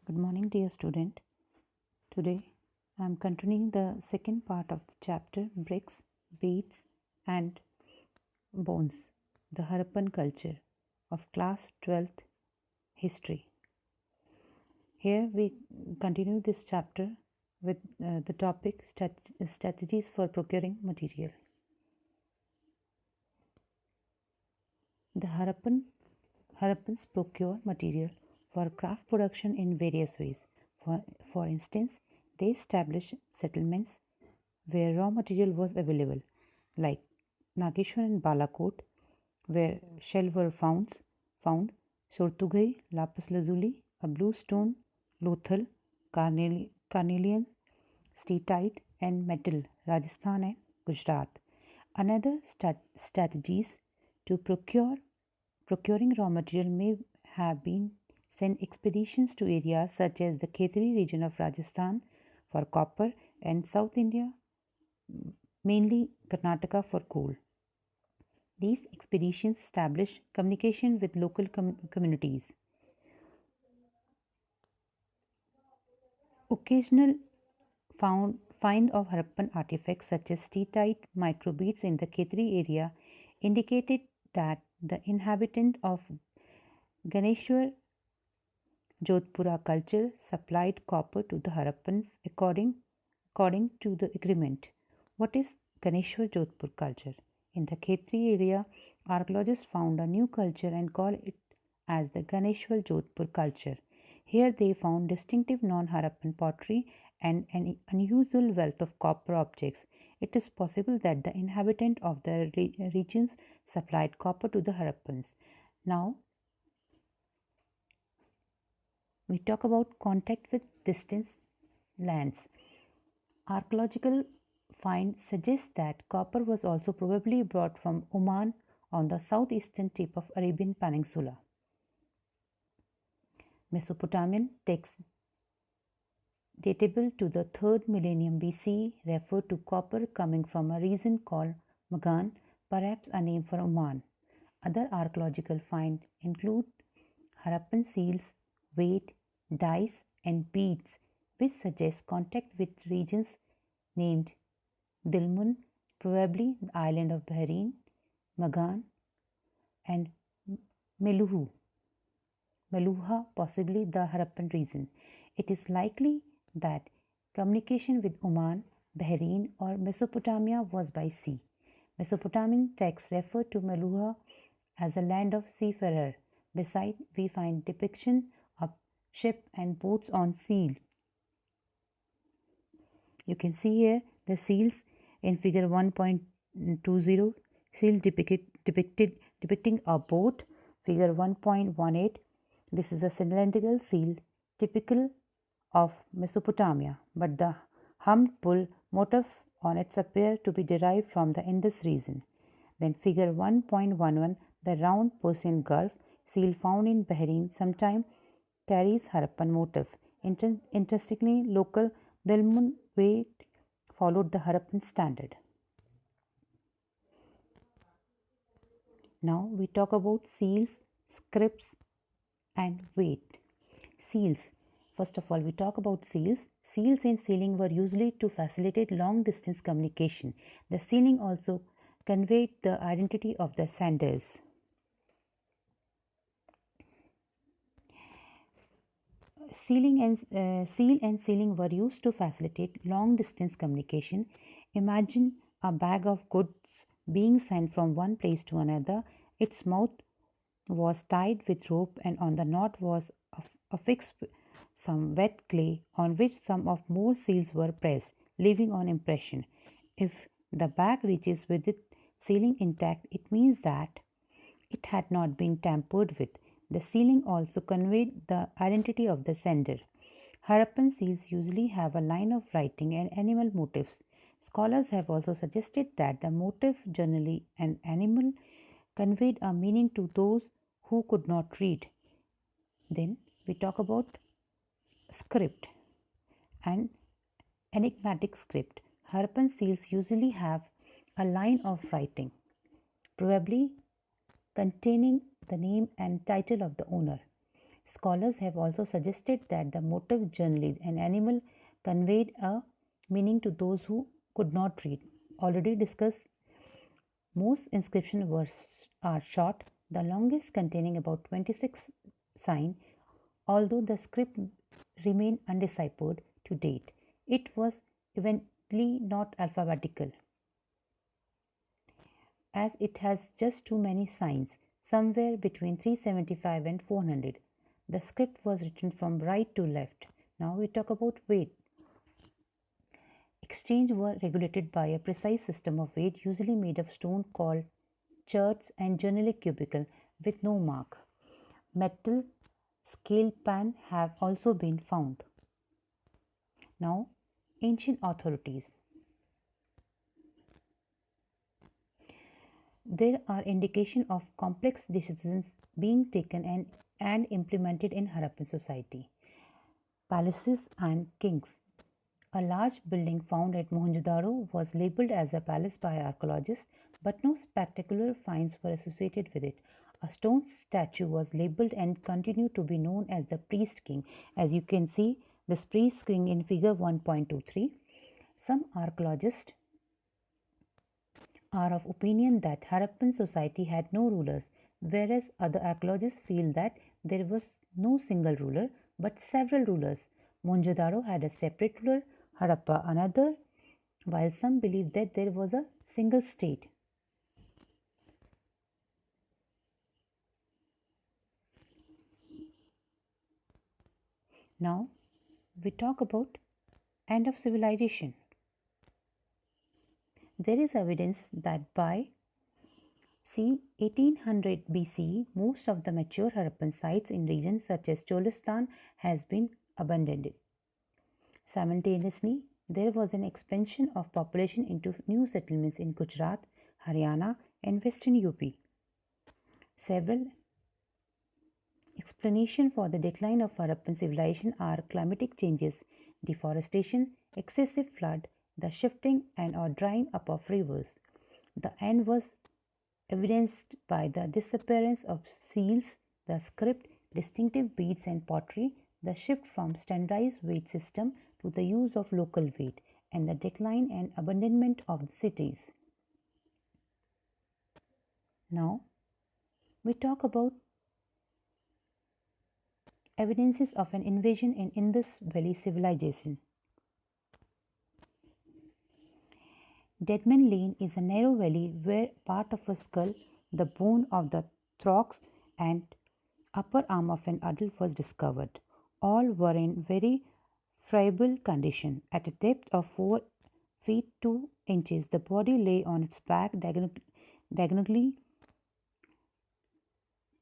Good morning, dear student. Today I am continuing the second part of the chapter Bricks, Beads, and Bones, the Harappan culture of class 12th history. Here we continue this chapter with the topic strategies for procuring material. The Harappans procure material for craft production in various ways. For instance, they established settlements where raw material was available, like Nageshwar and Balakot, where shell were found Shortugai, lapis lazuli, a blue stone, lothal, carnelian, steatite, and metal, Rajasthan and Gujarat. Another strategies to procuring raw material may have been send expeditions to areas such as the Khetri region of Rajasthan for copper and South India, mainly Karnataka, for coal. These expeditions established communication with local communities. Occasional find of Harappan artifacts such as steatite microbeads in the Khetri area indicated that the inhabitant of Ganeshwar Jodhpura culture supplied copper to the Harappans according to the agreement. What is Ganeshwar Jodhpur culture? In the Khetri area, archaeologists found a new culture and call it as the Ganeshwar Jodhpur culture. Here they found distinctive non-Harappan pottery and an unusual wealth of copper objects. It is possible that the inhabitant of the regions supplied copper to the Harappans. Now, we talk about contact with distant lands. Archaeological finds suggest that copper was also probably brought from Oman on the southeastern tip of Arabian Peninsula. Mesopotamian texts datable to the 3rd millennium BCE refer to copper coming from a region called Magan, perhaps a name for Oman. Other archaeological finds include Harappan seals, weight, dice, and beads, which suggest contact with regions named Dilmun, probably the island of Bahrain, Magan, and Meluha, possibly the Harappan region. It is likely that communication with Oman, Bahrain, or Mesopotamia was by sea. Mesopotamian texts refer to Meluha as a land of seafarer. Beside, we find depiction of ship and boats on seal. You can see here the seals in figure 1.20, seal depicting a boat. Figure 1.18, this is a cylindrical seal typical of Mesopotamia, but the humped bull motif on it appears to be derived from the Indus region. Then figure 1.11, the round Persian Gulf seal found in Bahrain sometime carries Harappan motif. Interestingly, local Dilmun weight followed the Harappan standard. Now we talk about seals, scripts, and weight. Seals. First of all, we talk about seals. Seals in sealing were usually to facilitate long distance communication. The sealing also conveyed the identity of the senders. Seal and sealing were used to facilitate long distance communication. Imagine a bag of goods being sent from one place to another. Its mouth was tied with rope, and on the knot was affixed some wet clay on which some of more seals were pressed, leaving an impression. If the bag reaches with its sealing intact, it means that it had not been tampered with. The sealing also conveyed the identity of the sender. Harappan seals usually have a line of writing and animal motifs. Scholars have also suggested that the motif, generally an animal, conveyed a meaning to those who could not read. Then we talk about script and enigmatic script. Harappan seals usually have a line of writing, probably containing the name and title of the owner. Scholars have also suggested that the motif generally an animal conveyed a meaning to those who could not read. Already discussed, most inscriptions are short, the longest containing about 26 signs, although the script remained undeciphered to date. It was evidently not alphabetical, as it has just too many signs, somewhere between 375 and 400. The script was written from right to left. Now we talk about weight. Exchange were regulated by a precise system of weight, usually made of stone called cherts and generally cubical with no mark. Metal scale pan have also been found. Now, ancient authorities. There are indications of complex decisions being taken and implemented in Harappan society. Palaces and kings. A large building found at Mohenjo-daro was labeled as a palace by archaeologists, but no spectacular finds were associated with it. A stone statue was labeled and continued to be known as the priest king. As you can see, this priest king in figure 1.23. Some archaeologists are of opinion that Harappan society had no rulers, whereas other archaeologists feel that there was no single ruler but several rulers. Mohenjo-daro had a separate ruler, Harappa another, while some believe that there was a single state. Now we talk about end of civilization. There is evidence that by c. 1800 BC, most of the mature Harappan sites in regions such as Cholistan has been abandoned. Simultaneously, there was an expansion of population into new settlements in Gujarat, Haryana, and western UP. Several explanations for the decline of Harappan civilization are climatic changes, deforestation, excessive flood, the shifting and or drying up of rivers. The end was evidenced by the disappearance of seals, the script, distinctive beads and pottery, the shift from standardized weight system to the use of local weight, and the decline and abandonment of the cities. Now, we talk about evidences of an invasion in Indus Valley civilization. Deadman Lane is a narrow valley where part of a skull, the bone of the thorax, and upper arm of an adult was discovered. All were in very friable condition. At a depth of 4 feet 2 inches, the body lay on its back diagonally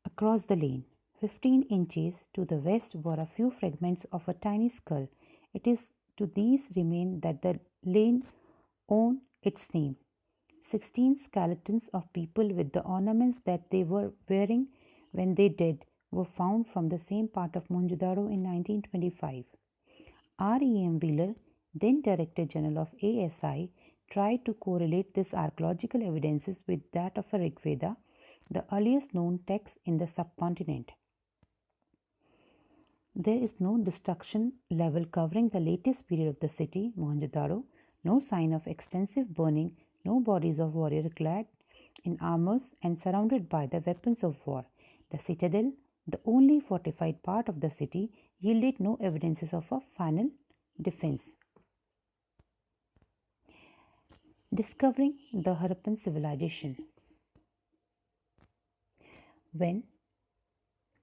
across the lane. 15 inches to the west were a few fragments of a tiny skull. It is to these remains that the lane owed its name. 16 skeletons of people with the ornaments that they were wearing when they died were found from the same part of Mohenjo-daro in 1925. R.E.M. Wheeler, then Director General of ASI, tried to correlate this archaeological evidences with that of a Rig Veda, the earliest known text in the subcontinent. There is no destruction level covering the latest period of the city, Mohenjo-daro, no sign of extensive burning, no bodies of warriors clad in armors and surrounded by the weapons of war. The citadel, the only fortified part of the city, yielded no evidences of a final defense. Discovering the Harappan civilization. When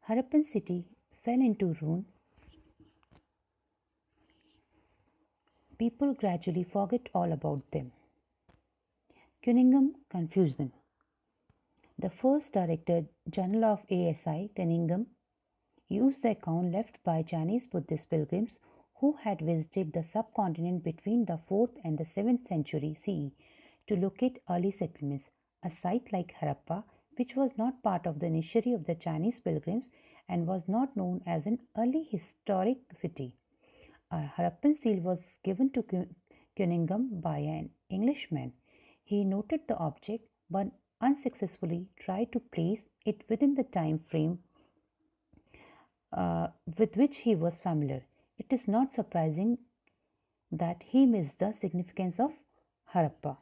Harappan city fell into ruin, people gradually forget all about them. Cunningham confused them. The first Director General of ASI, Cunningham, used the account left by Chinese Buddhist pilgrims who had visited the subcontinent between the 4th and the 7th century CE to locate early settlements. A site like Harappa, which was not part of the initiatory of the Chinese pilgrims and was not known as an early historic city. A Harappan seal was given to Cunningham by an Englishman. He noted the object but unsuccessfully tried to place it within the time frame with which he was familiar. It is not surprising that he missed the significance of Harappa.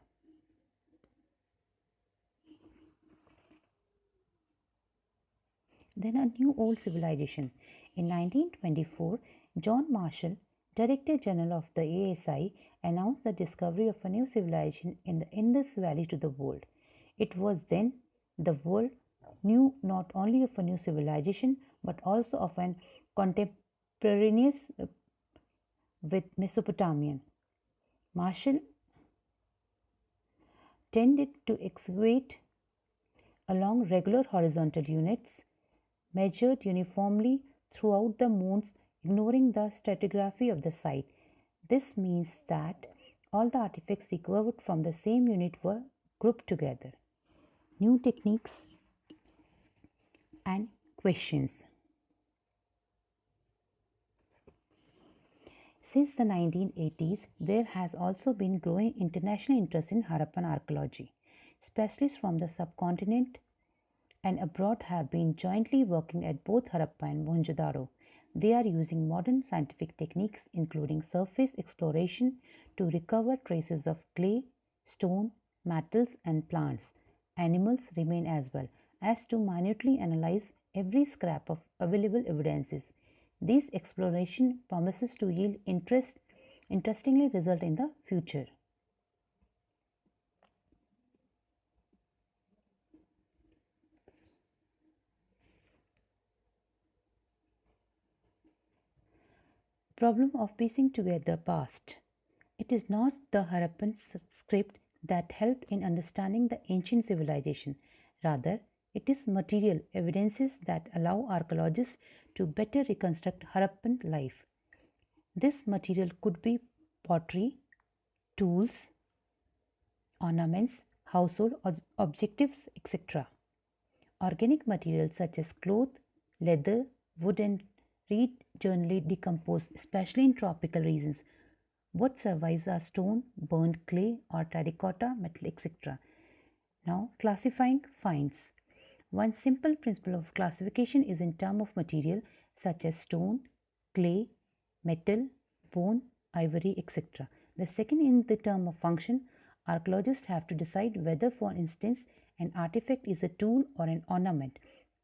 Then a new old civilization. In 1924, John Marshall, Director General of the ASI, announced the discovery of a new civilization in the Indus Valley to the world. It was then the world knew not only of a new civilization but also of an contemporaneous with Mesopotamian. Marshall tended to excavate along regular horizontal units measured uniformly throughout the moons, ignoring the stratigraphy of the site. This means that all the artifacts recovered from the same unit were grouped together. New techniques and questions. Since the 1980s, there has also been growing international interest in Harappan archaeology. Specialists from the subcontinent and abroad have been jointly working at both Harappa and Mohenjo-daro. They are using modern scientific techniques, including surface exploration, to recover traces of clay, stone, metals, and plants. Animals remain as well as to minutely analyze every scrap of available evidences. This exploration promises to yield interestingly result in the future. Problem of piecing together past. It is not the Harappan script that helped in understanding the ancient civilization. Rather, it is material evidences that allow archaeologists to better reconstruct Harappan life. This material could be pottery, tools, ornaments, household objectives, etc. Organic materials such as cloth, leather, wood, and reed generally decompose, especially in tropical regions. What survives are stone, burnt clay, or terracotta, metal, etc. Now, classifying finds. One simple principle of classification is in terms of material such as stone, clay, metal, bone, ivory, etc. The second in the term of function, archaeologists have to decide whether, for instance, an artifact is a tool or an ornament,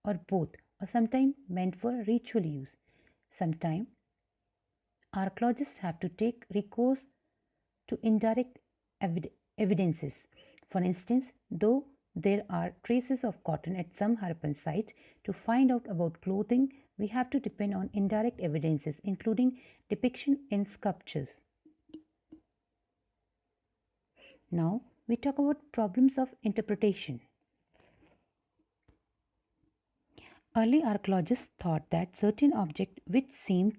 or both, or sometimes meant for ritual use. Sometimes archaeologists have to take recourse to indirect evidences. For instance, though there are traces of cotton at some Harappan sites, to find out about clothing, we have to depend on indirect evidences, including depiction in sculptures. Now, we talk about problems of interpretation. Early archaeologists thought that certain objects which seemed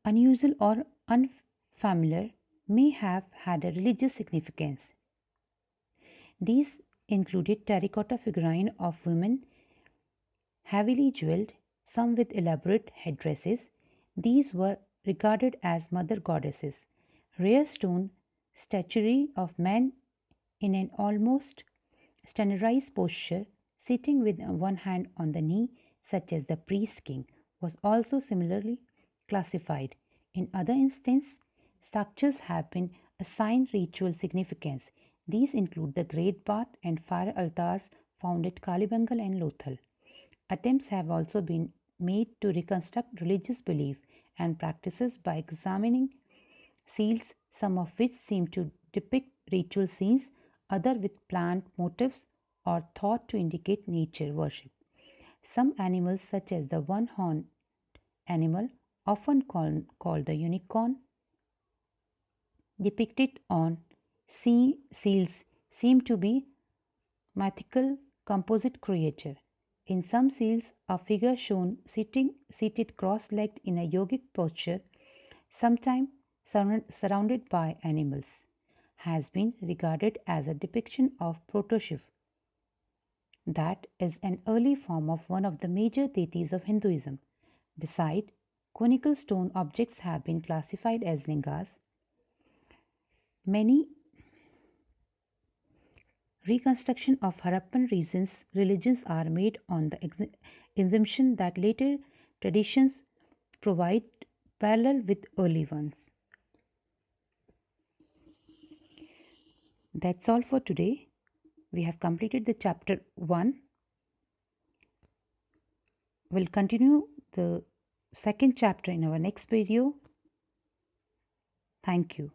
unusual or unfamiliar may have had a religious significance. These included terracotta figurines of women, heavily jeweled, some with elaborate headdresses. These were regarded as mother goddesses. Rare stone statuary of men in an almost standardized posture, sitting with one hand on the knee, such as the priest king, was also similarly classified. In other instances, structures have been assigned ritual significance. These include the great bath and fire altars found at Kalibangal and Lothal. Attempts have also been made to reconstruct religious belief and practices by examining seals, some of which seem to depict ritual scenes, others with plant motifs or thought to indicate nature worship. Some animals, such as the one horned animal, often called the unicorn, depicted on seals, seem to be mythical composite creature. In some seals, a figure shown seated cross-legged in a yogic posture, sometimes surrounded by animals, has been regarded as a depiction of Proto-Shiv. That is an early form of one of the major deities of Hinduism. Besides, conical stone objects have been classified as lingas. Many reconstruction of Harappan religions are made on the assumption that later Traditions provide parallel with early ones. That's all for today. We have completed the chapter 1. We'll continue the second chapter in our next video. Thank you.